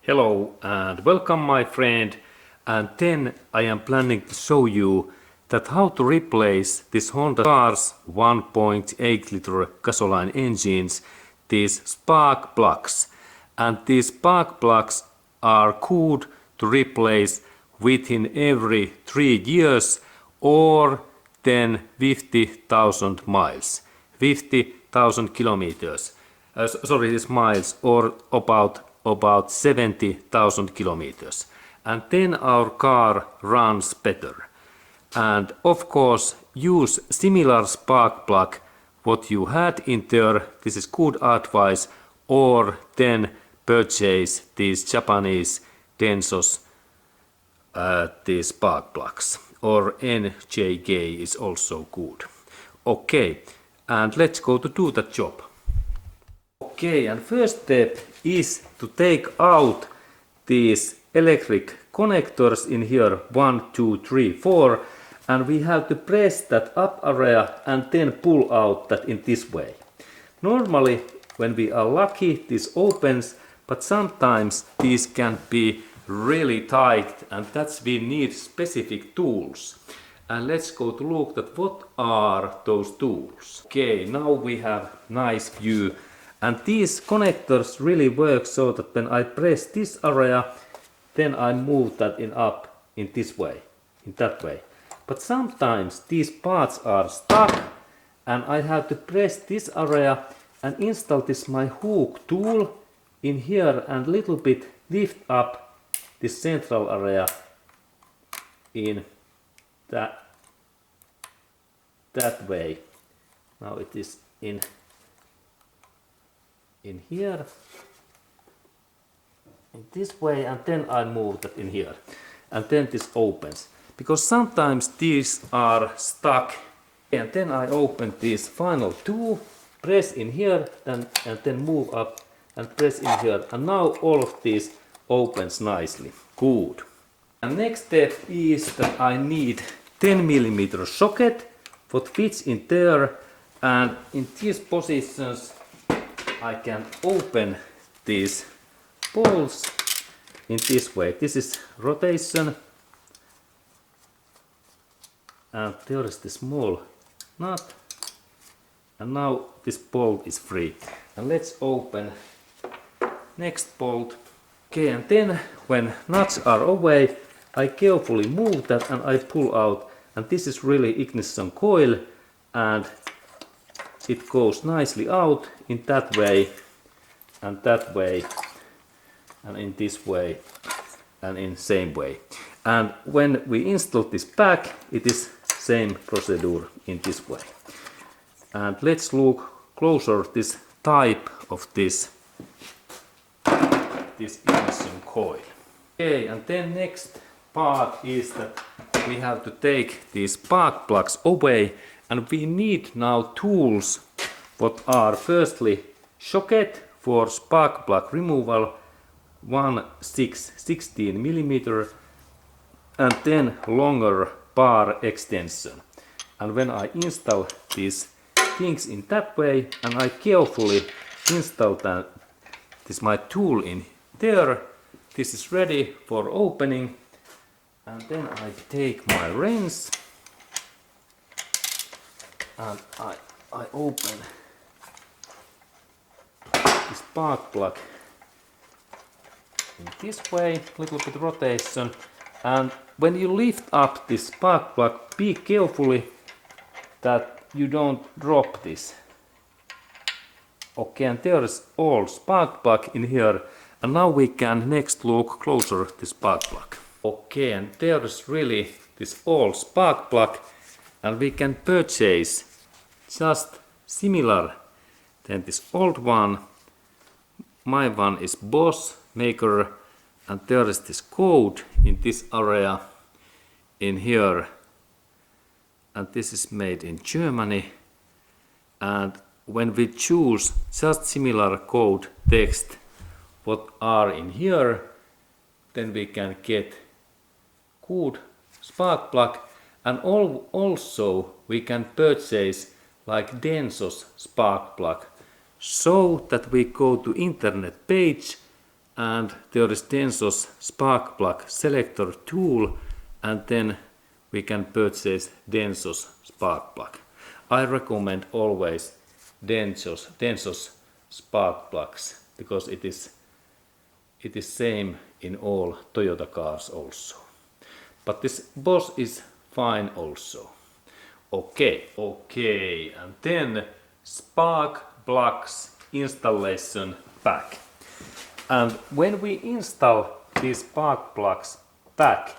Hello and welcome my friend, and then I am planning to show you that how to replace this Honda car's 1.8 liter gasoline engines, these spark plugs. And these spark plugs are good to replace within every 3 years or then 50,000 miles, 50,000 kilometers. Sorry, this miles, or about 70,000 kilometers. And then our car runs better. And of course, use similar spark plug what you had in there. This is good advice. Or then purchase these Japanese Densos, these spark plugs. Or NJK is also good. Okay, and let's go to do the job. Okay, and first step is to take out these electric connectors in here, 1, 2, 3, 4, and we have to press that up area and then pull out that in this way. Normally, when we are lucky, this opens, but sometimes these can be really tight, and that's we need specific tools. And let's go to look at what are those tools. Okay, now we have nice view. And these connectors really work so that when I press this area, then I move that up in this way, in that way. But sometimes these parts are stuck and I have to press this area and install this my hook tool in here and little bit lift up this central area in that way. Now it is in here, in this way, and then I move that in here, and then this opens, because sometimes these are stuck. And then I open these final two, press in here, and then move up and press in here, and now all of these opens nicely. Good. And next step is that I need 10mm socket what fits in there, and in these positions I can open these bolts in this way. This is rotation, and there is the small nut, and now this bolt is free. And let's open next bolt. Okay, and then when nuts are away, I carefully move that and I pull out, and this is really ignition coil, and it goes nicely out in that way, and in this way, and in same way. And when we install this back, it is same procedure in this way. And let's look closer this type of this ignition coil. Okay, and then next part is that we have to take these spark plugs away, and we need now tools what are firstly socket for spark plug removal, 16mm, and then longer bar extension. And when I install these things in that way, and I carefully install this my tool in there, this is ready for opening. And then I take my wrench and I open the spark plug in this way, little bit rotation. And when you lift up this spark plug, be carefully that you don't drop this. Okay, and there is all spark plug in here, and now we can next look closer at the spark plug. Okay, and there is really this all spark plug, and we can purchase just similar than this old one. My one is Bosch maker, and there is this code in this area in here, and this is made in Germany. And when we choose just similar code text what are in here, then we can get good spark plug, and also we can purchase like Denso's spark plug, so that we go to internet page and there is Denso's spark plug selector tool, and then we can purchase Denso's spark plug. I recommend always Denso's spark plugs because it is same in all Toyota cars also. But this Bosch is fine also. Okay, and then spark plugs installation pack. And when we install these spark plugs pack,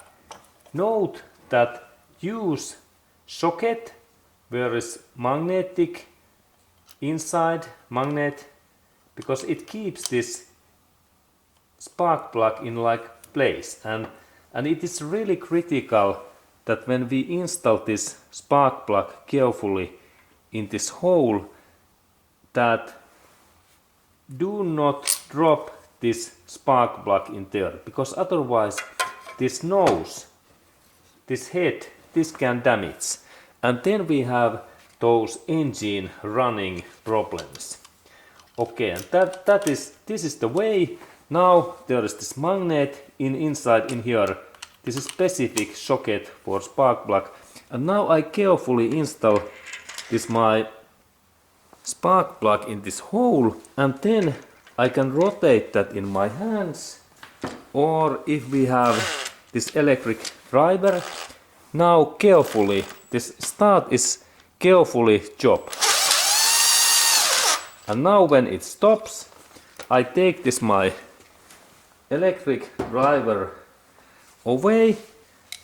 note that use socket where is magnetic inside magnet, because it keeps this spark plug in like place, and it is really critical that when we install this spark plug carefully in this hole, that do not drop this spark plug in there, because otherwise this nose, this head, this can damage, and then we have those engine running problems. Okay, and this is the way. Now there is this magnet inside in here. This is specific socket for spark plug, and now I carefully install this my spark plug in this hole, and then I can rotate that in my hands, or if we have this electric driver, now carefully this start is carefully job, and now when it stops, I take this my electric driver away,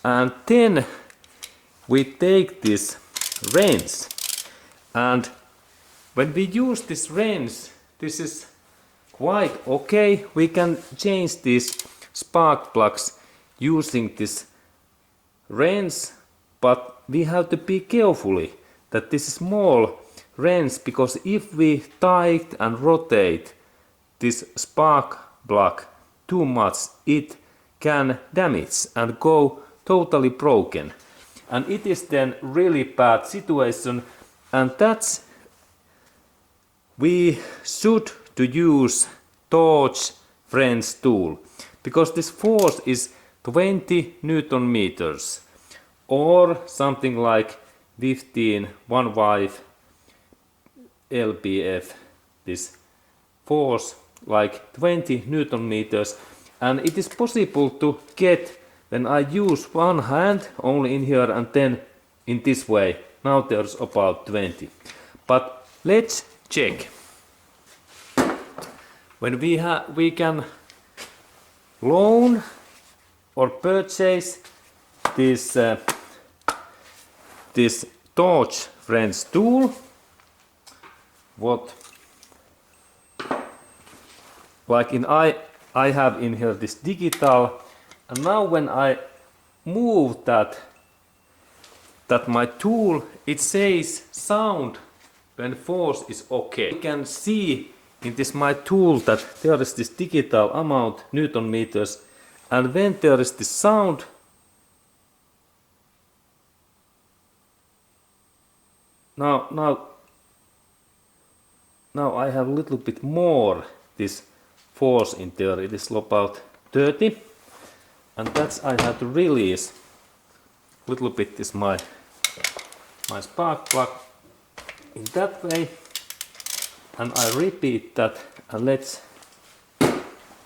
and then we take this wrench, and when we use this wrench, this is quite okay. We can change these spark plugs using this wrench, but we have to be carefully that this is small wrench, because if we tight and rotate this spark plug too much, it can damage and go totally broken, and it is then really bad situation, and that's we should to use torch wrench tool, because this force is 20 Newton meters or something like 15 lbf, this force like 20 Newton meters, and it is possible to get when I use one hand only in here and then in this way. Now there's about 20, but let's check. When we can loan or purchase this torch wrench tool, what like in I have in here this digital, and now when I move that my tool, it says sound when force is okay. You can see in this my tool that there is this digital amount Newton meters, and when there is this sound, now I have a little bit more this force in there. It is about 30, and that's I have to release a little bit this my spark plug in that way, and I repeat that, and let's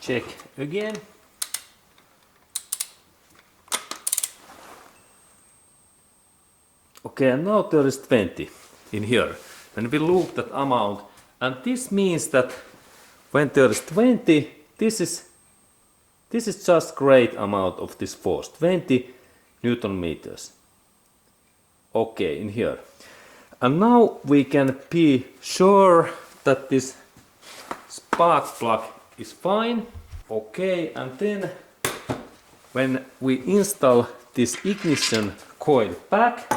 check again. Okay, and now there is 20 in here. When we look that amount, and this means that when there is 20, this is just great amount of this force, 20 Newton meters. Okay, in here. And now we can be sure that this spark plug is fine. Okay, and then when we install this ignition coil pack,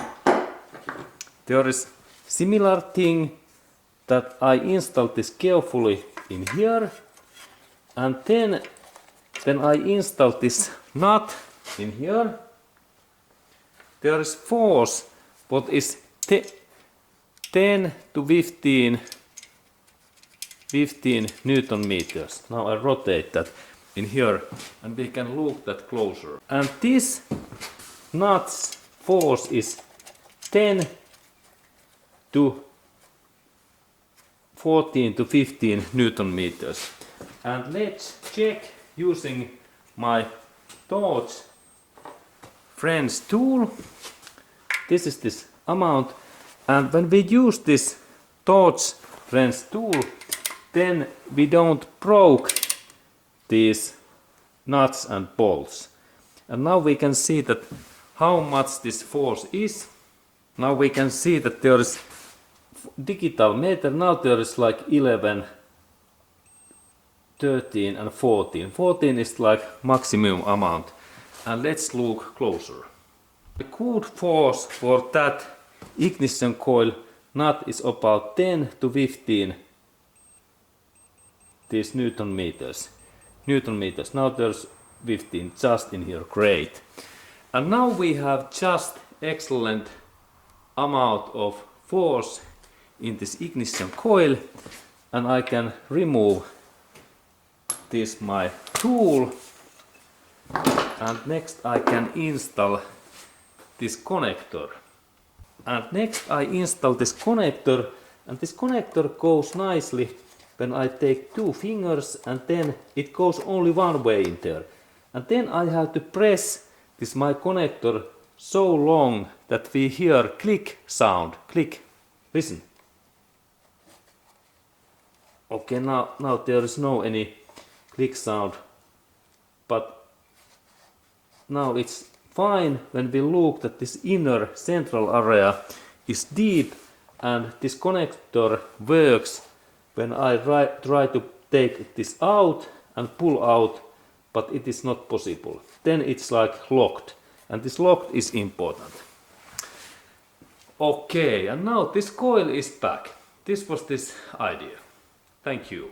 there is similar thing that I install this carefully in here, and then I install this nut in here. There is force what is 10 to 15 Newton meters. Now I rotate that in here and we can look that closer. And this nut's force is 10 to 14 to 15 Newton meters. And let's check using my torch French tool. This is this amount, and when we use this torch French tool, then we don't broke these nuts and bolts. And now we can see that how much this force is. Now we can see that there is digital meter. Now there is like 11, 13 and 14. 14 is like maximum amount. And let's look closer. The good force for that ignition coil nut is about 10 to 15 these Newton meters. Now there's 15 just in here. Great. And now we have just excellent amount of force in this ignition coil, and I can remove this my tool, and next I can install this connector. And next I install this connector, and this connector goes nicely when I take two fingers, and then it goes only one way in there. And then I have to press this my connector so long that we hear click sound. Click. Listen. Okay, now there is no any click sound, but now it's fine when we look that this inner central area is deep, and this connector works when I try to take this out and pull out, but it is not possible. Then it's like locked, and this locked is important. Okay, and now this coil is back. This was this idea. Thank you.